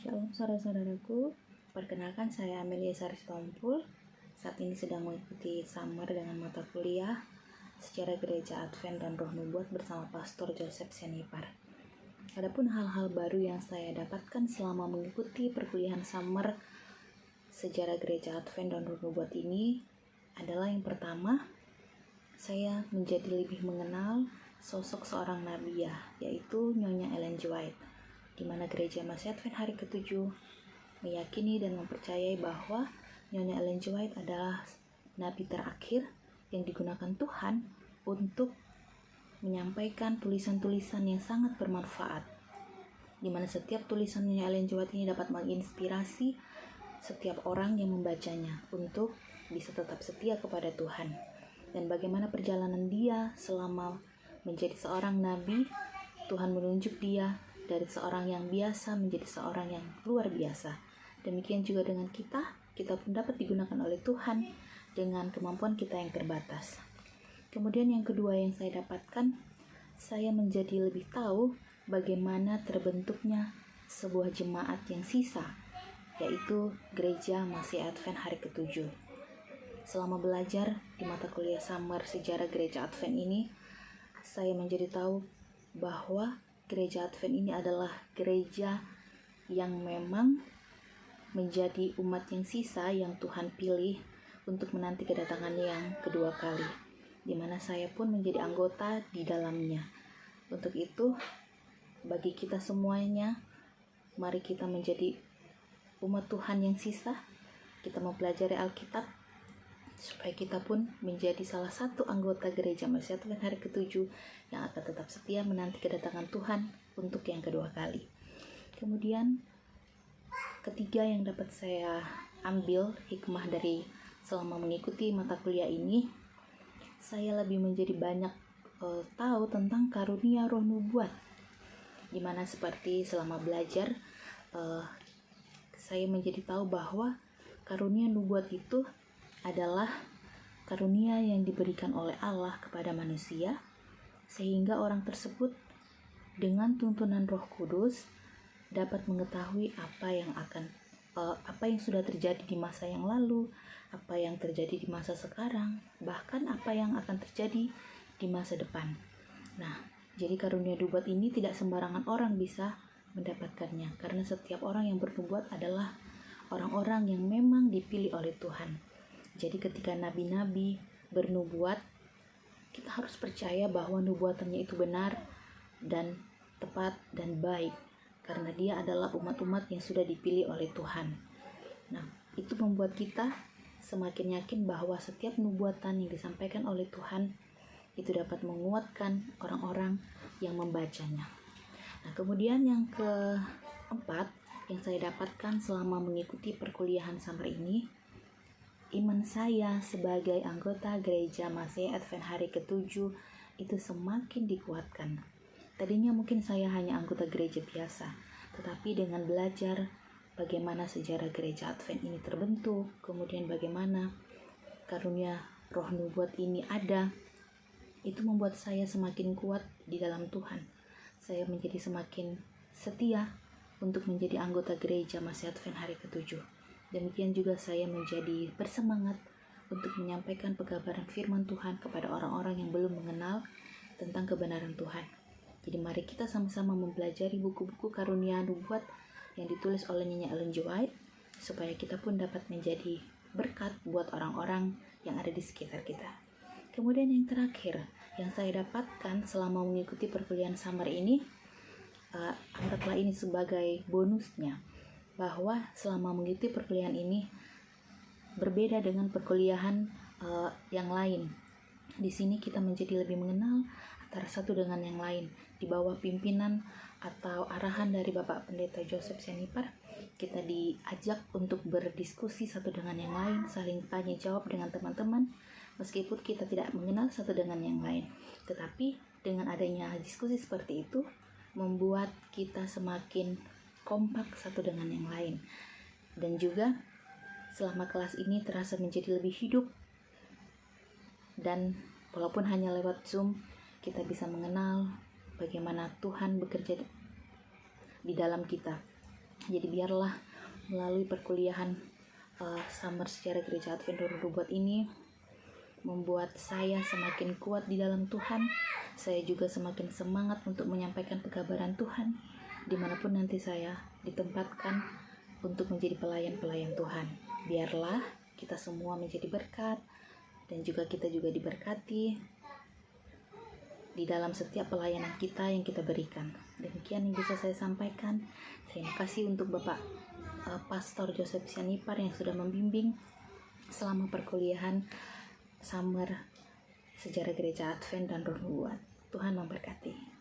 Shalom saudara-saudaraku, perkenalkan saya Amelia Saritompul. Saat ini sedang mengikuti summer dengan mata kuliah Sejarah Gereja Advent dan Roh Nubuat bersama Pastor Joseph Senipar. Adapun hal-hal baru yang saya dapatkan selama mengikuti perkuliahan summer Sejarah Gereja Advent dan Roh Nubuat ini adalah yang pertama, saya menjadi lebih mengenal sosok seorang nabiah, yaitu Nyonya Ellen G. White, di mana Gereja Masih Advent hari ke-7 meyakini dan mempercayai bahwa Nyonya Ellen G. White adalah nabi terakhir yang digunakan Tuhan untuk menyampaikan tulisan-tulisan yang sangat bermanfaat, di mana setiap tulisan Nyonya Ellen G. White ini dapat menginspirasi setiap orang yang membacanya untuk bisa tetap setia kepada Tuhan. Dan bagaimana perjalanan dia selama menjadi seorang nabi, Tuhan menunjuk dia dari seorang yang biasa menjadi seorang yang luar biasa. Demikian juga dengan kita pun dapat digunakan oleh Tuhan dengan kemampuan kita yang terbatas. Kemudian yang kedua yang saya dapatkan, saya menjadi lebih tahu bagaimana terbentuknya sebuah jemaat yang sisa, yaitu Gereja Masih Advent hari ke-7. Selama belajar di mata kuliah summer Sejarah Gereja Advent ini, saya menjadi tahu bahwa Gereja Advent ini adalah gereja yang memang menjadi umat yang sisa yang Tuhan pilih untuk menanti kedatangannya yang kedua kali, di mana saya pun menjadi anggota di dalamnya. Untuk itu, bagi kita semuanya, mari kita menjadi umat Tuhan yang sisa. Kita mempelajari Alkitab supaya kita pun menjadi salah satu anggota Gereja Masih Advent hari ke-7 yang akan tetap setia menanti kedatangan Tuhan untuk yang kedua kali. Kemudian ketiga yang dapat saya ambil hikmah dari selama mengikuti mata kuliah ini, saya lebih menjadi banyak tahu tentang karunia Roh Nubuat, dimana seperti selama belajar saya menjadi tahu bahwa karunia nubuat itu adalah karunia yang diberikan oleh Allah kepada manusia, sehingga orang tersebut dengan tuntunan Roh Kudus dapat mengetahui apa yang sudah terjadi di masa yang lalu, apa yang terjadi di masa sekarang, bahkan apa yang akan terjadi di masa depan. Nah, jadi karunia nubuat ini tidak sembarangan orang bisa mendapatkannya, karena setiap orang yang bernubuat adalah orang-orang yang memang dipilih oleh Tuhan. Jadi ketika nabi-nabi bernubuat, kita harus percaya bahwa nubuatannya itu benar dan tepat dan baik, karena dia adalah umat-umat yang sudah dipilih oleh Tuhan. Nah, itu membuat kita semakin yakin bahwa setiap nubuatan yang disampaikan oleh Tuhan itu dapat menguatkan orang-orang yang membacanya. Nah, kemudian yang keempat yang saya dapatkan selama mengikuti perkuliahan summer ini, iman saya sebagai anggota Gereja Masih Advent hari ke-7 itu semakin dikuatkan. Tadinya mungkin saya hanya anggota gereja biasa, tetapi dengan belajar bagaimana sejarah Gereja Advent ini terbentuk, kemudian bagaimana karunia Roh Nubuat ini ada, itu membuat saya semakin kuat di dalam Tuhan. Saya menjadi semakin setia untuk menjadi anggota Gereja Masih Advent hari ke-7. Demikian juga saya menjadi bersemangat untuk menyampaikan pekabaran firman Tuhan kepada orang-orang yang belum mengenal tentang kebenaran Tuhan. Jadi mari kita sama-sama mempelajari buku-buku karunia nubuat yang ditulis oleh Nyonya Ellen G. White, supaya kita pun dapat menjadi berkat buat orang-orang yang ada di sekitar kita. Kemudian yang terakhir yang saya dapatkan selama mengikuti perkuliahan summer ini, anggaplah ini sebagai bonusnya, bahwa selama mengikuti perkuliahan ini berbeda dengan perkuliahan yang lain. Di sini kita menjadi lebih mengenal antara satu dengan yang lain. Di bawah pimpinan atau arahan dari Bapak Pendeta Joseph Senipar, kita diajak untuk berdiskusi satu dengan yang lain, saling tanya jawab dengan teman-teman, meskipun kita tidak mengenal satu dengan yang lain. Tetapi dengan adanya diskusi seperti itu, membuat kita semakin kompak satu dengan yang lain. Dan juga selama kelas ini terasa menjadi lebih hidup, dan walaupun hanya lewat Zoom, kita bisa mengenal bagaimana Tuhan bekerja di dalam kita. Jadi biarlah melalui perkuliahan Summer Sejarah Gereja Advent 2024 ini membuat saya semakin kuat di dalam Tuhan. Saya juga semakin semangat untuk menyampaikan pekabaran Tuhan dimanapun nanti saya ditempatkan untuk menjadi pelayan-pelayan Tuhan. Biarlah kita semua menjadi berkat dan juga kita juga diberkati di dalam setiap pelayanan kita yang kita berikan. Demikian yang bisa saya sampaikan. Terima kasih untuk Bapak Pastor Joseph Sianipar yang sudah membimbing selama perkuliahan Summer Sejarah Gereja Advent dan Roh Nubuat. Tuhan memberkati.